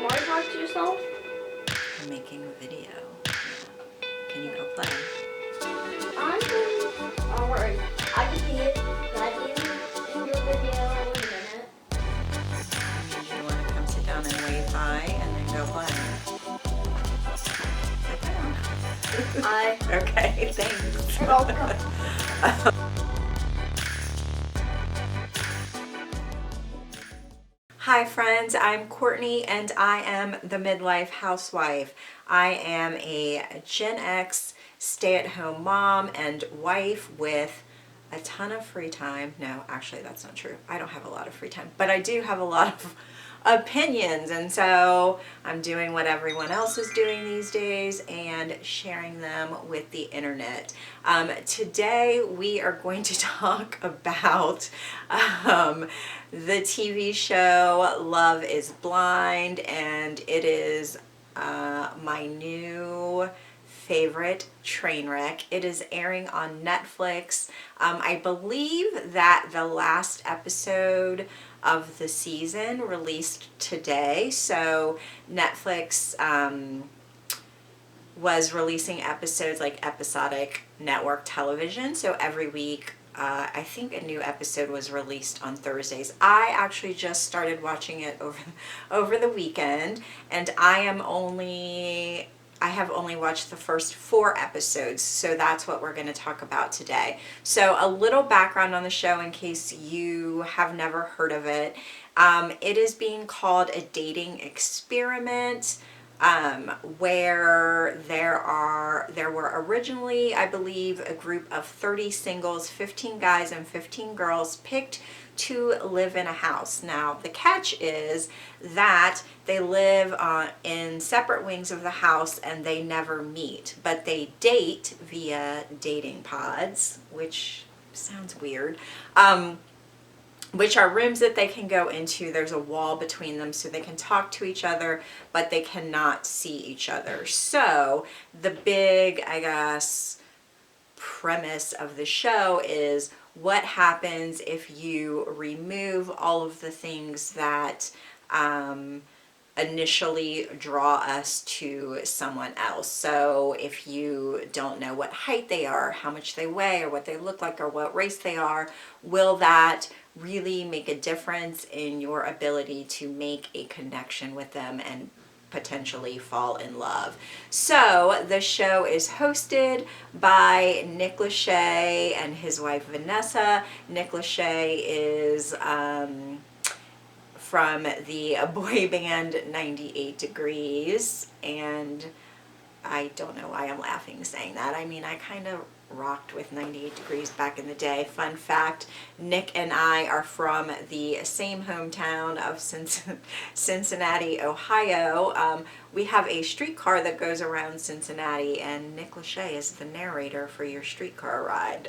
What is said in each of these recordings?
want to talk to yourself? I'm making a video. Can you go play? I can. Alright. I can see it. Can I be in your video in a minute? Do you want to come sit down and wave bye and then go play? Sit down. Okay, thanks. You're welcome. Hi friends, I'm Courtney and I am the Midlife Housewife. I am a Gen X stay-at-home mom and wife with a ton of free time. No, actually that's not true. I don't have a lot of free time, but I do have a lot of opinions, and so I'm doing what everyone else is doing these days and sharing them with the internet. Today we are going to talk about the TV show Love is Blind, and it is my new favorite train wreck. It is airing on Netflix. I believe that the last episode of the season released today, so Netflix was releasing episodes like episodic network television, so every week I think a new episode was released on Thursdays. I actually just started watching it over the weekend, and I have only watched the first 4 episodes, so that's what we're going to talk about today. So a little background on the show in case you have never heard of it. It is being called a dating experiment, where there were originally, I believe, a group of 30 singles, 15 guys and 15 girls picked to live in a house. Now the catch is that they live in separate wings of the house and they never meet, but they date via dating pods, which sounds weird, which are rooms that they can go into. There's a wall between them so they can talk to each other, but they cannot see each other. So the big, I guess, premise of the show is what happens if you remove all of the things that initially draw us to someone else. So if you don't know what height they are, how much they weigh, or what they look like, or what race they are, will that really make a difference in your ability to make a connection with them and potentially fall in love? So the show is hosted by Nick Lachey and his wife Vanessa. Nick Lachey is from the boy band 98 Degrees, and I don't know why I'm laughing saying that. I mean, I kind of rocked with 98 Degrees back in the day. Fun fact, Nick and I are from the same hometown of Cincinnati, Ohio. We have a streetcar that goes around Cincinnati, and Nick Lachey is the narrator for your streetcar ride,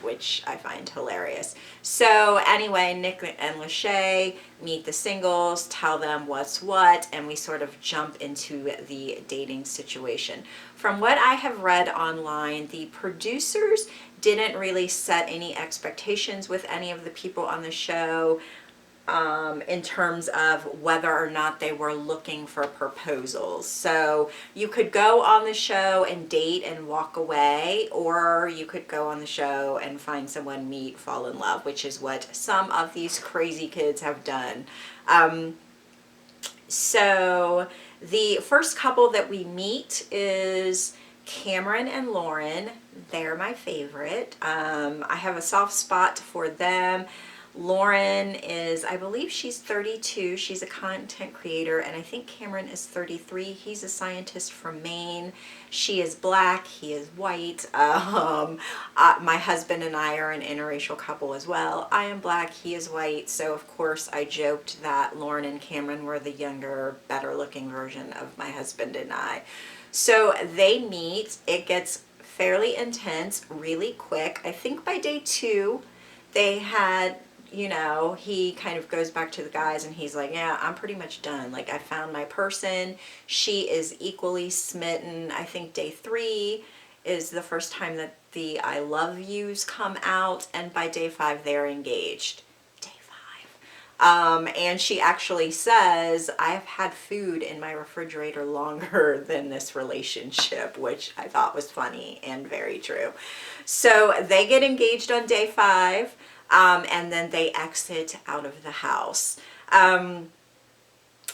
which I find hilarious. So anyway, Nick and Lachey meet the singles, tell them what's what, and we sort of jump into the dating situation. From what I have read online, the producers didn't really set any expectations with any of the people on the show in terms of whether or not they were looking for proposals. So you could go on the show and date and walk away, or you could go on the show and find someone, meet, fall in love, which is what some of these crazy kids have done. So the first couple that we meet is Cameron and Lauren. They're my favorite. I have a soft spot for them. Lauren is, I believe she's 32. She's a content creator, and I think Cameron is 33. He's a scientist from Maine. She is black, he is white. My husband and I are an interracial couple as well. I am black, he is white, so of course I joked that Lauren and Cameron were the younger, better looking version of my husband and I. So they meet, it gets fairly intense really quick. I think by day 2 they had, you know, he kind of goes back to the guys and he's like, yeah, I'm pretty much done. Like, I found my person. She is equally smitten. I think day 3 is the first time that the I love yous come out, and by day 5 they're engaged. Day And she actually says, I've had food in my refrigerator longer than this relationship, which I thought was funny and very true. So they get engaged on day 5, and then they exit out of the house. The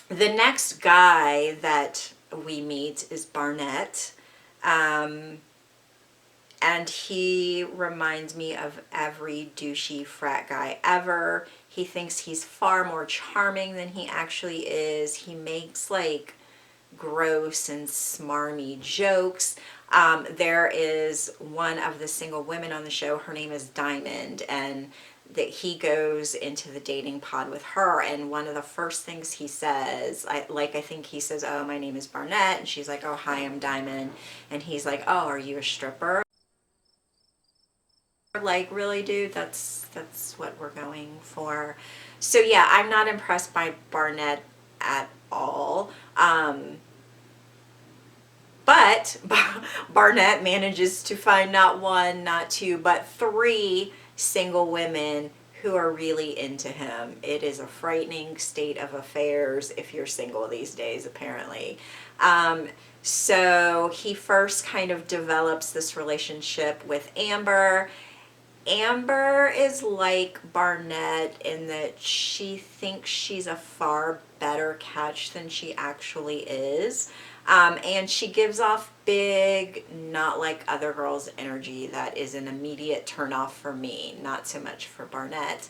next guy that we meet is Barnett. And he reminds me of every douchey frat guy ever. He thinks he's far more charming than he actually is. He makes like gross and smarmy jokes. There is one of the single women on the show, her name is Diamond, and that he goes into the dating pod with her, and one of the first things he says, I think he says, oh, my name is Barnett, and she's like, oh, hi, I'm Diamond, and he's like, oh, are you a stripper? Like, really, dude, that's what we're going for. So yeah, I'm not impressed by Barnett at all. But Barnett manages to find not one, not two, but 3 single women who are really into him. It is a frightening state of affairs if you're single these days, apparently. So he first kind of develops this relationship with Amber. Amber is like Barnett in that she thinks she's a far better catch than she actually is. And she gives off big, not like other girls' energy that is an immediate turnoff for me, not so much for Barnett.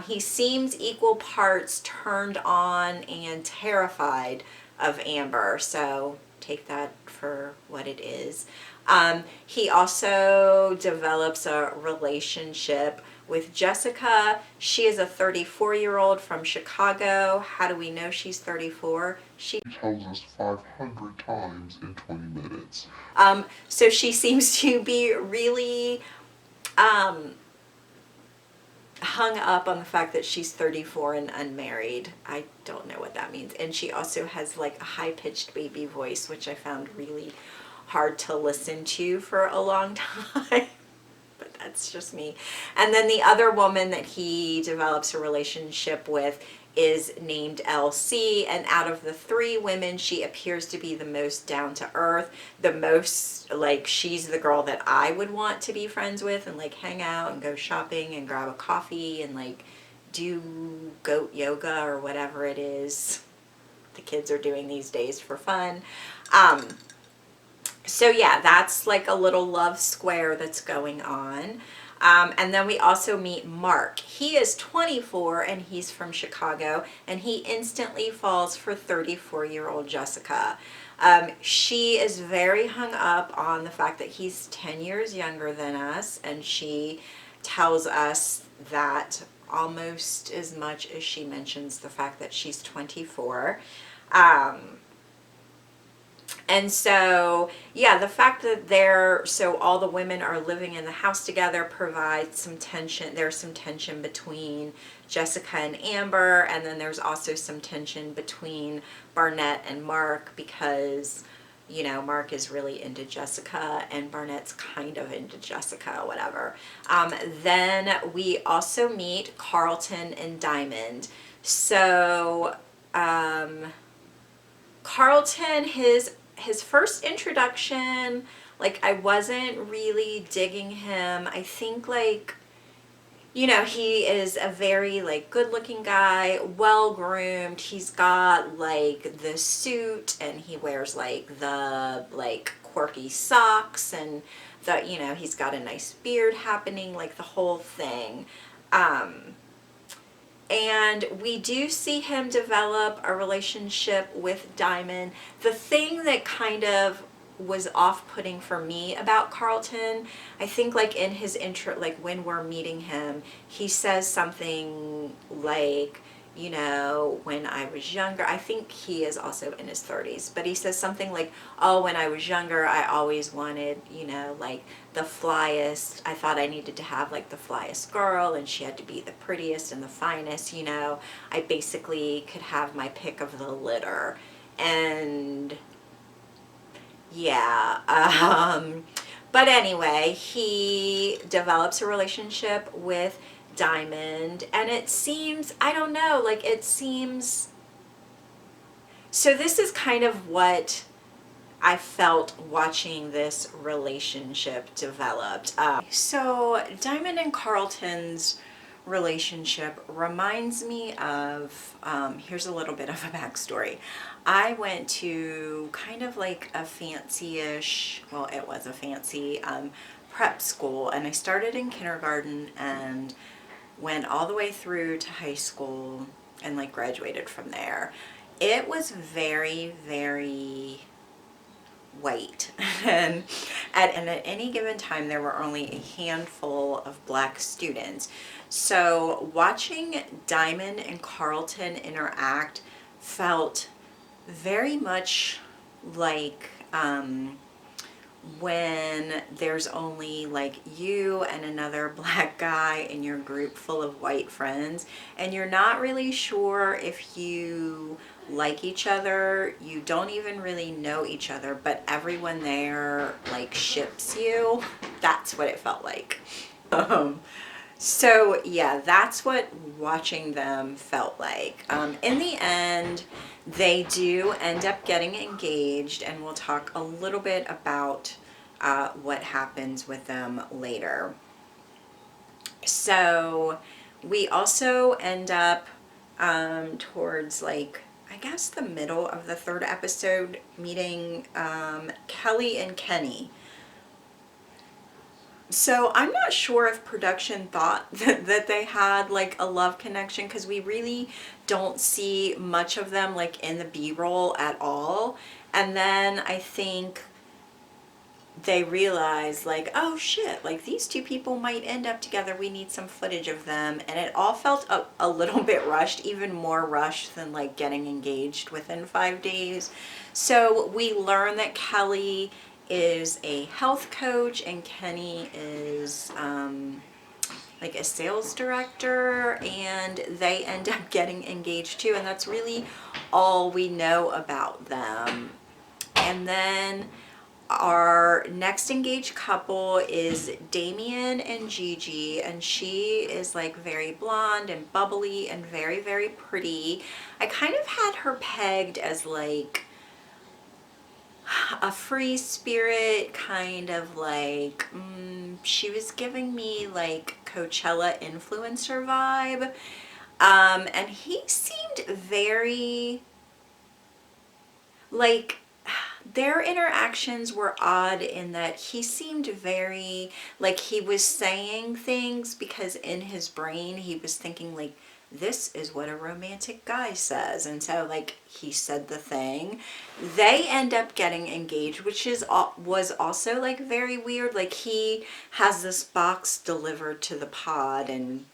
He seems equal parts turned on and terrified of Amber, so take that for what it is. He also develops a relationship with Jessica. She is a 34-year-old from Chicago. How do we know she's 34? She tells us 500 times in 20 minutes. So she seems to be really hung up on the fact that she's 34 and unmarried. I don't know what that means. And she also has like a high-pitched baby voice, which I found really hard to listen to for a long time. But that's just me. And then the other woman that he develops a relationship with is named LC, and out of the 3 women, she appears to be the most down to earth, the most like, she's the girl that I would want to be friends with and like hang out and go shopping and grab a coffee and like do goat yoga or whatever it is the kids are doing these days for fun. So yeah, that's like a little love square that's going on. And then we also meet Mark. He is 24 and he's from Chicago, and he instantly falls for 34-year-old Jessica. She is very hung up on the fact that he's 10 years younger than us, and she tells us that almost as much as she mentions the fact that she's 24. And so, yeah, the fact that so all the women are living in the house together provides some tension. There's some tension between Jessica and Amber, and then there's also some tension between Barnett and Mark because, you know, Mark is really into Jessica and Barnett's kind of into Jessica, whatever. Then we also meet Carlton and Diamond. So, Carlton, his first introduction, like, I wasn't really digging him. I think, like, you know, he is a very, like, good-looking guy, well-groomed. He's got, like, the suit, and he wears, like, the, like, quirky socks, and the, you know, he's got a nice beard happening, like, the whole thing. And we do see him develop a relationship with Diamond. The thing that kind of was off-putting for me about Carlton, I think, like, in his intro, like when we're meeting him, he says something like, you know, when I was younger, I think he is also in his 30s, but he says something like, oh, when I was younger, I always wanted, you know, like, the flyest. I thought I needed to have, like, the flyest girl, and she had to be the prettiest and the finest, you know. I basically could have my pick of the litter. And yeah, but anyway, he develops a relationship with Diamond, and it seems, I don't know, like it seems, so this is kind of what I felt watching this relationship developed. So Diamond and Carlton's relationship reminds me of, here's a little bit of a backstory. I went to kind of like a fancy-ish, well, it was a fancy prep school, and I started in kindergarten and went all the way through to high school and like graduated from there. It was very, very white and at any given time there were only a handful of black students. So watching Diamond and Carlton interact felt very much like when there's only like you and another black guy in your group full of white friends, and you're not really sure if you like each other, you don't even really know each other, but everyone there like ships you. That's what it felt like. So yeah, that's what watching them felt like. In the end, they do end up getting engaged, and we'll talk a little bit about what happens with them later. So we also end up towards like, I guess the middle of the third episode, meeting Kelly and Kenny. So I'm not sure if production thought that they had like a love connection, because we really don't see much of them like in the B-roll at all. And then I think they realize like, oh shit, like these two people might end up together, we need some footage of them. And it all felt a little bit rushed, even more rushed than like getting engaged within 5 days. So we learn that Kelly is a health coach and Kenny is like a sales director, and they end up getting engaged too, and that's really all we know about them. And then our next engaged couple is Damien and Gigi, and she is like very blonde and bubbly and very, very pretty. I kind of had her pegged as like a free spirit, kind of like, she was giving me like Coachella influencer vibe. And he seemed very, like, their interactions were odd in that he seemed very, like he was saying things because in his brain he was thinking like, this is what a romantic guy says, and so like he said the thing. They end up getting engaged, which was also like very weird. Like he has this box delivered to the pod and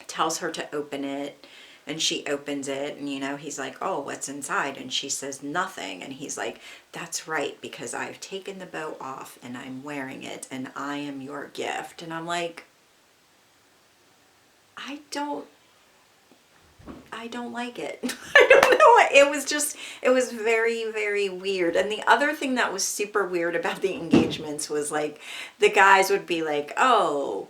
tells her to open it, and she opens it, and you know, he's like, oh, what's inside? And she says nothing, and he's like, that's right, because I've taken the bow off and I'm wearing it and I am your gift. And I'm like, I don't like it. I don't know. It was very, very weird. And the other thing that was super weird about the engagements was like, the guys would be like, oh,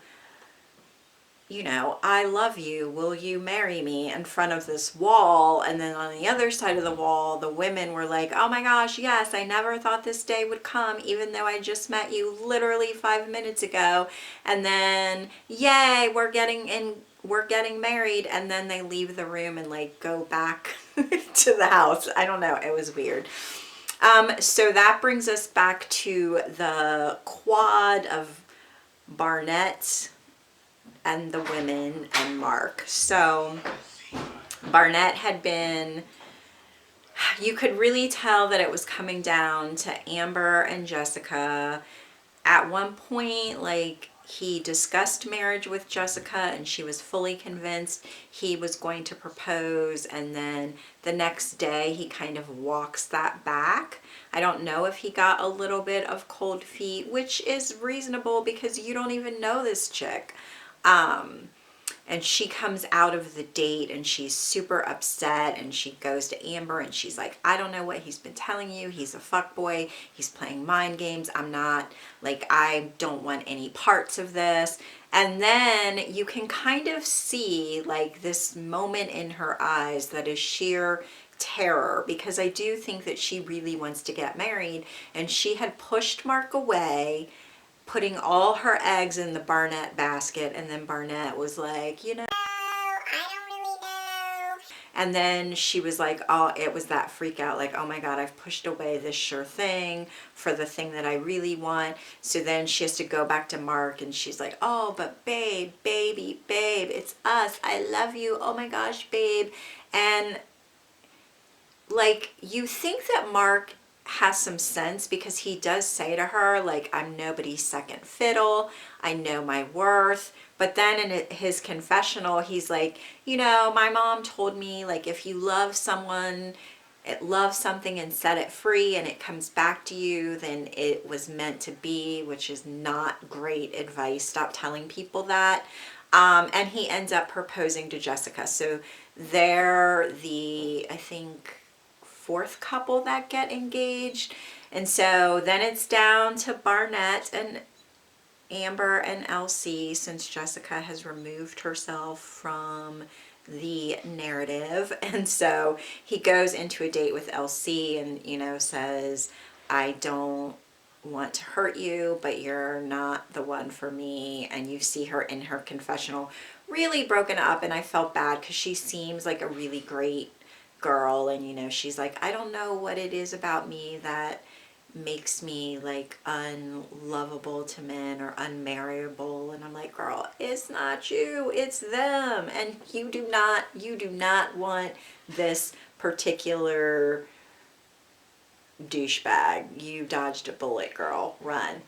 you know, I love you, will you marry me, in front of this wall. And then on the other side of the wall, the women were like, oh my gosh, yes, I never thought this day would come, even though I just met you literally 5 minutes ago. And then, yay, we're getting married. And then they leave the room and like go back to the house. I don't know, it was weird. So that brings us back to the quad of Barnett and the women and Mark. So Barnett had been, you could really tell that it was coming down to Amber and Jessica. At one point, like, he discussed marriage with Jessica and she was fully convinced he was going to propose, and then the next day he kind of walks that back. I don't know if he got a little bit of cold feet, which is reasonable because you don't even know this chick. And she comes out of the date and she's super upset, and she goes to Amber and she's like, I don't know what he's been telling you. He's a fuckboy. He's playing mind games. I'm not, like, I don't want any parts of this. And then you can kind of see like this moment in her eyes that is sheer terror, because I do think that she really wants to get married, and she had pushed Mark away, putting all her eggs in the Barnett basket, and then Barnett was like, you know, I don't really know. And then she was like, oh, it was that freak out, like, oh my God, I've pushed away this sure thing for the thing that I really want. So then she has to go back to Mark, and she's like, oh, but babe, baby, babe, it's us. I love you. Oh my gosh, babe. And like, you think that Mark has some sense, because he does say to her, like, I'm nobody's second fiddle. I know my worth. But then in his confessional, he's like, you know, my mom told me, like, if you love someone, love something and set it free and it comes back to you, then it was meant to be, which is not great advice. Stop telling people that. And he ends up proposing to Jessica. So they're the, I think, fourth couple that get engaged. And so then it's down to Barnett and Amber and Elsie, since Jessica has removed herself from the narrative. And so he goes into a date with Elsie and, you know, says, I don't want to hurt you, but you're not the one for me. And you see her in her confessional really broken up, and I felt bad because she seems like a really great girl, and you know, she's like, I don't know what it is about me that makes me like unlovable to men or unmarriable. And I'm like, girl, it's not you, it's them. And you do not want this particular douchebag. You dodged a bullet, girl. Run.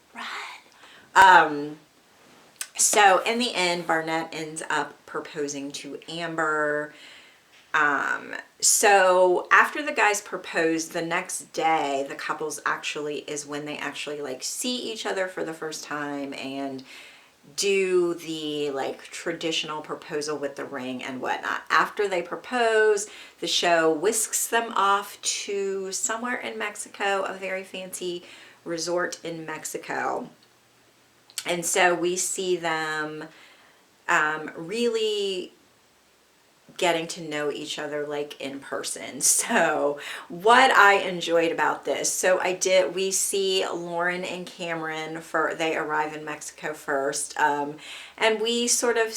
So in the end, Barnett ends up proposing to Amber. So after the guys propose, the next day, the couples actually is when they actually like see each other for the first time and do the like traditional proposal with the ring and whatnot. After they propose, the show whisks them off to somewhere in Mexico, a very fancy resort in Mexico. And so we see them really getting to know each other like in person. So what I enjoyed about this, we see Lauren and Cameron, they arrive in Mexico first, and we sort of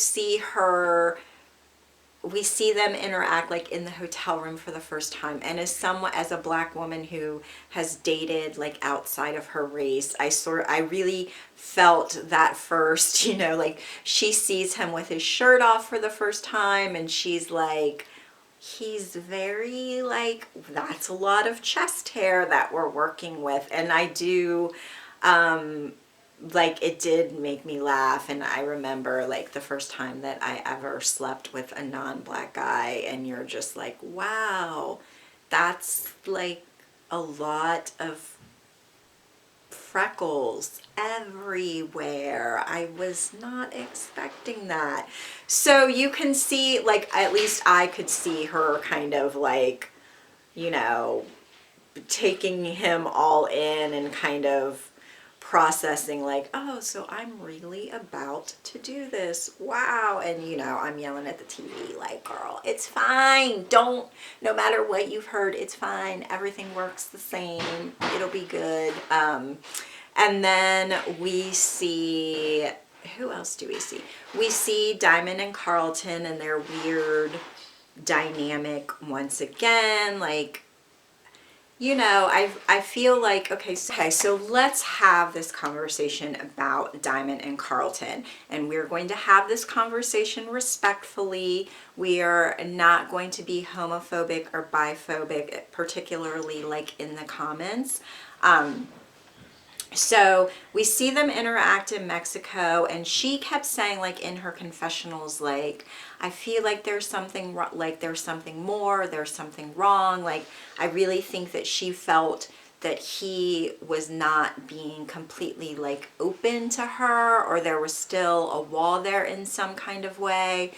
we see them interact like in the hotel room for the first time. And as a black woman who has dated like outside of her race, I really felt that first, you know, like she sees him with his shirt off for the first time, and she's like, he's very like, that's a lot of chest hair that we're working with. And I do, like, it did make me laugh. And I remember like the first time that I ever slept with a non-black guy, and you're just like, wow, that's like a lot of freckles everywhere. I was not expecting that. So you can see, like, at least I could see her kind of like, you know, taking him all in and kind of processing like, oh, so I'm really about to do this. Wow. And you know, I'm yelling at the TV like, girl, it's fine. No matter what you've heard, it's fine. Everything works the same. It'll be good. And then we see, who else do we see? We see Diamond and Carlton and their weird dynamic once again. Like, you know, I feel like, okay, so let's have this conversation about Diamond and Carlton. And we're going to have this conversation respectfully. We are not going to be homophobic or biphobic, particularly like in the comments. So we see them interact in Mexico, and she kept saying like in her confessionals, like, I feel like there's something more, there's something wrong. Like, I really think that she felt that he was not being completely like open to her, or there was still a wall there in some kind of way.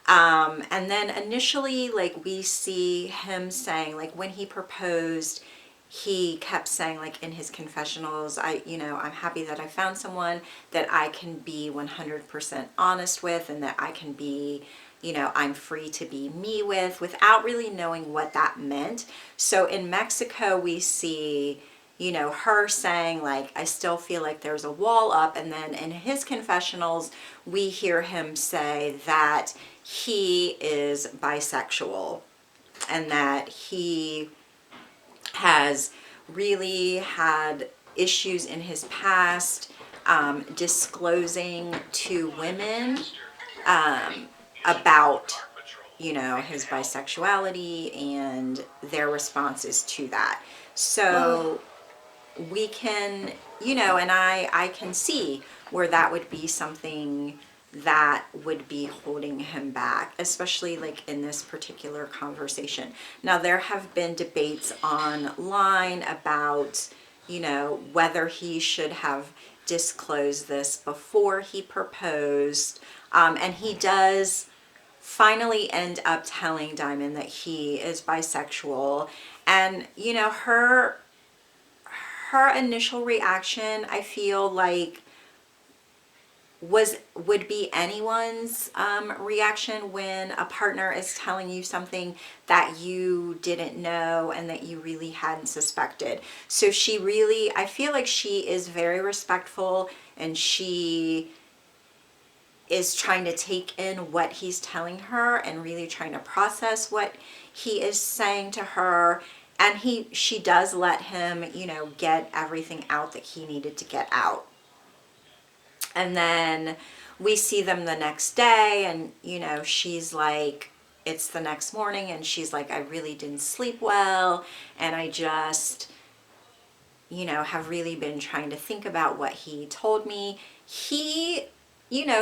And then initially, like, we see him saying, like, when he proposed, he kept saying, like, in his confessionals, I'm happy that I found someone that I can be 100% honest with, and that I can be, I'm free to be me with, without really knowing what that meant. So in Mexico, we see, her saying, like, I still feel like there's a wall up. And then in his confessionals, we hear him say that he is bisexual, and that he has really had issues in his past, disclosing to women about his bisexuality and their responses to that. So we can, and I can see where that would be something that would be holding him back, especially like in this particular conversation. Now, there have been debates online about, whether he should have disclosed this before he proposed. And he does finally end up telling Diamond that he is bisexual. And, her initial reaction, I feel like, would be anyone's reaction when a partner is telling you something that you didn't know and that you really hadn't suspected. So I feel like she is very respectful, and she is trying to take in what he's telling her and really trying to process what he is saying to her. And she does let him, get everything out that he needed to get out. And then we see them the next day, and, she's like, it's the next morning, and she's like, I really didn't sleep well, and I just, have really been trying to think about what he told me. He,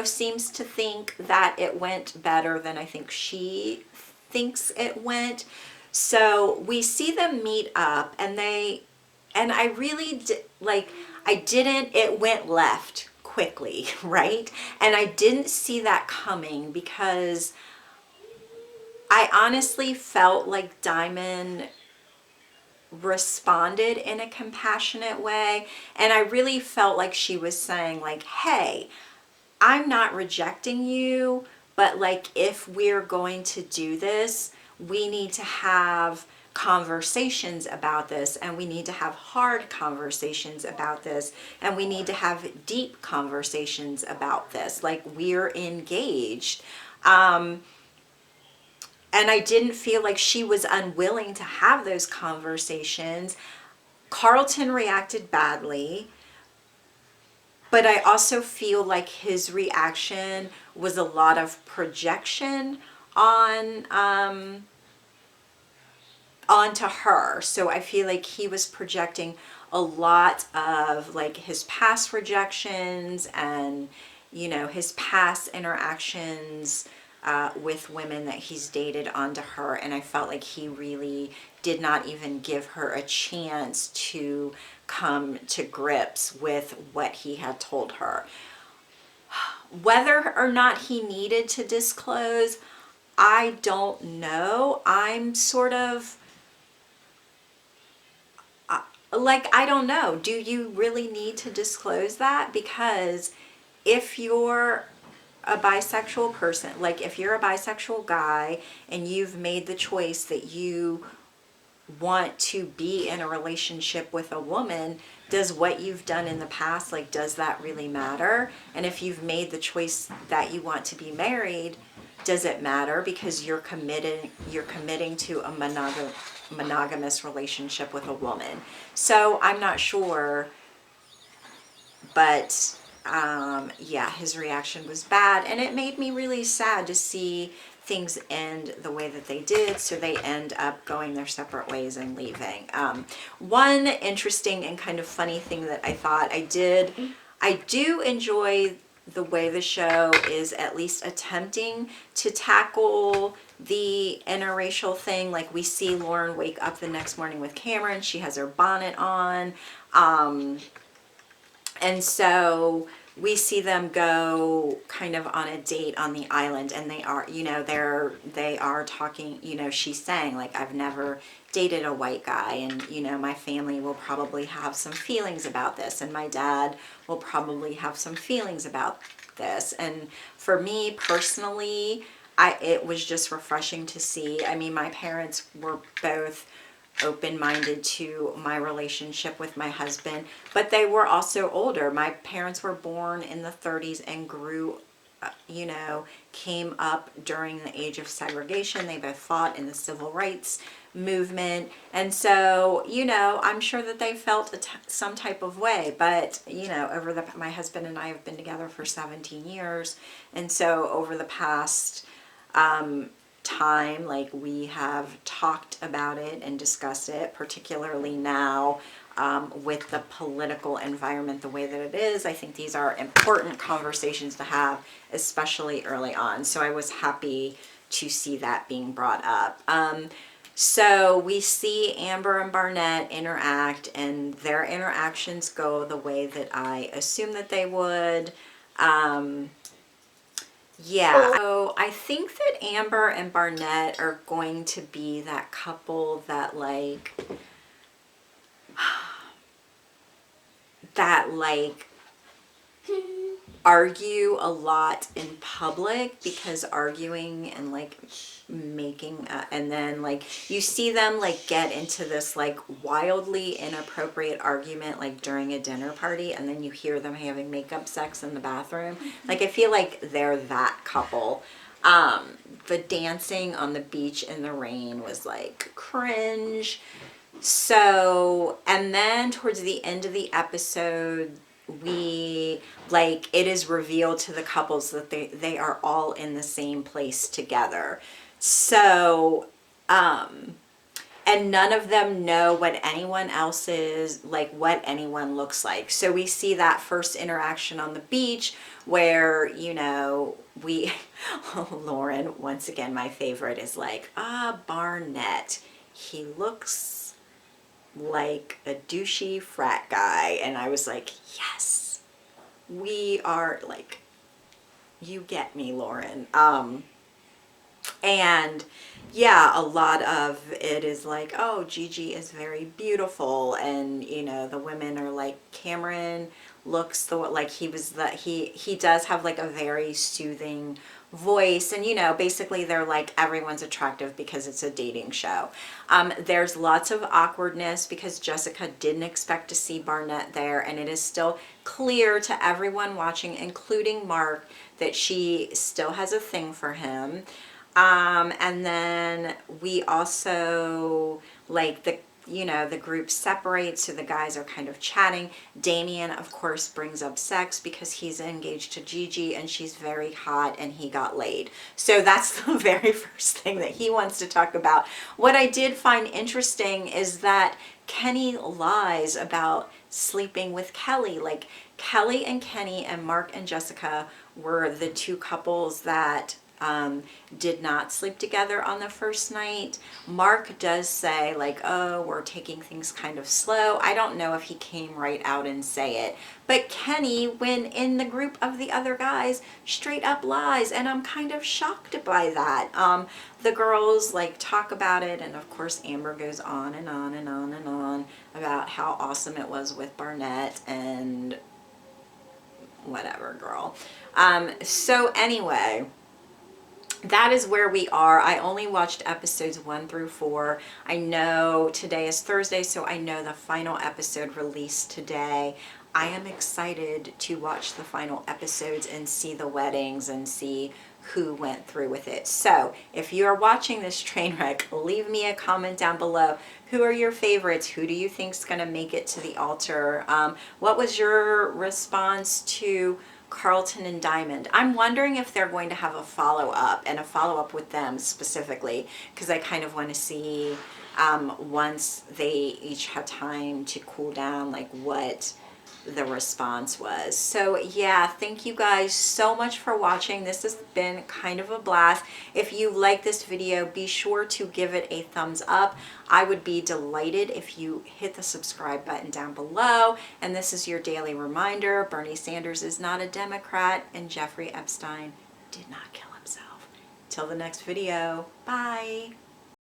seems to think that it went better than I think she thinks it went. So we see them meet up, and I really it went left quickly, right? And I didn't see that coming, because I honestly felt like Diamond responded in a compassionate way, and I really felt like she was saying, like, hey, I'm not rejecting you, but like, if we're going to do this, we need to have conversations about this, and we need to have hard conversations about this, and we need to have deep conversations about this, like, we're engaged. And I didn't feel like she was unwilling to have those conversations. Carlton reacted badly, but I also feel like his reaction was a lot of projection onto her. So I feel like he was projecting a lot of like his past rejections and, his past interactions with women that he's dated onto her. And I felt like he really did not even give her a chance to come to grips with what he had told her. Whether or not he needed to disclose, I don't know. I'm sort of I don't know. Do you really need to disclose that? Because if you're a bisexual person, like if you're a bisexual guy and you've made the choice that you want to be in a relationship with a woman, does what you've done in the past, like, does that really matter? And if you've made the choice that you want to be married, does it matter? Because you're committing to a monogamous relationship with a woman. So I'm not sure, but yeah, his reaction was bad, and it made me really sad to see things end the way that they did. So they end up going their separate ways and leaving. One interesting and kind of funny thing that I thought I do enjoy the way the show is at least attempting to tackle the interracial thing. Like we see Lauren wake up the next morning with Cameron. She has her bonnet on. And so we see them go kind of on a date on the island, and they are, you know, they are talking, you know, she's saying like, I've never dated a white guy, and you know, my family will probably have some feelings about this, and my dad will probably have some feelings about this. And for me personally, it was just refreshing to see. I mean, my parents were both open-minded to my relationship with my husband, but they were also older. My parents were born in the 30s and grew, you know, came up during the age of segregation. They both fought in the civil rights movement, and so, you know, I'm sure that they felt some type of way. But you know, my husband and I have been together for 17 years, and so over the past time, like, we have talked about it and discussed it, particularly now with the political environment the way that it is. I think these are important conversations to have, especially early on. So I was happy to see that being brought up. So we see Amber and Barnett interact, and their interactions go the way that I assume that they would. Yeah, so I think that Amber and Barnett are going to be that couple that like, argue a lot in public, because arguing and like making and then like you see them like get into this like wildly inappropriate argument like during a dinner party, and then you hear them having makeup sex in the bathroom. Like, I feel like they're that couple. The dancing on the beach in the rain was like cringe. So, and then towards the end of the episode, it is revealed to the couples that they are all in the same place together. So, and none of them know what anyone else is, like what anyone looks like. So we see that first interaction on the beach where, you know, Lauren, once again, my favorite, is like, Barnett, he looks like a douchey frat guy. And I was like, yes, we are like, you get me, Lauren. And yeah, a lot of it is like, oh, Gigi is very beautiful, and you know, the women are like, Cameron looks like he does have like a very soothing voice, and you know, basically they're like, everyone's attractive because it's a dating show. There's lots of awkwardness because Jessica didn't expect to see Barnett there, and it is still clear to everyone watching, including Mark, that she still has a thing for him. And then we also, like, the group separates, so the guys are kind of chatting. Damien, of course, brings up sex because he's engaged to Gigi and she's very hot and he got laid. So that's the very first thing that he wants to talk about. What I did find interesting is that Kenny lies about sleeping with Kelly. Like, Kelly and Kenny and Mark and Jessica were the two couples that did not sleep together on the first night. Mark does say like, oh, we're taking things kind of slow. I don't know if he came right out and say it, but Kenny, when in the group of the other guys, straight up lies, and I'm kind of shocked by that. The girls like talk about it, and of course Amber goes on and on and on and on about how awesome it was with Barnett and whatever, girl. So anyway, that is where we are. I only watched episodes 1 through 4. I know today is Thursday, so I know the final episode released today. I am excited to watch the final episodes and see the weddings and see who went through with it. So if you are watching this train wreck, leave me a comment down below. Who are your favorites? Who do you think is going to make it to the altar? What was your response to Carlton and Diamond? I'm wondering if they're going to have a follow-up, and a follow-up with them specifically, because I kind of want to see once they each have time to cool down, like what the response was. So yeah, thank you guys so much for watching. This has been kind of a blast. If you like this video, be sure to give it a thumbs up. I would be delighted if you hit the subscribe button down below. And this is your daily reminder: Bernie Sanders is not a Democrat, and Jeffrey Epstein did not kill himself. Till the next video, bye.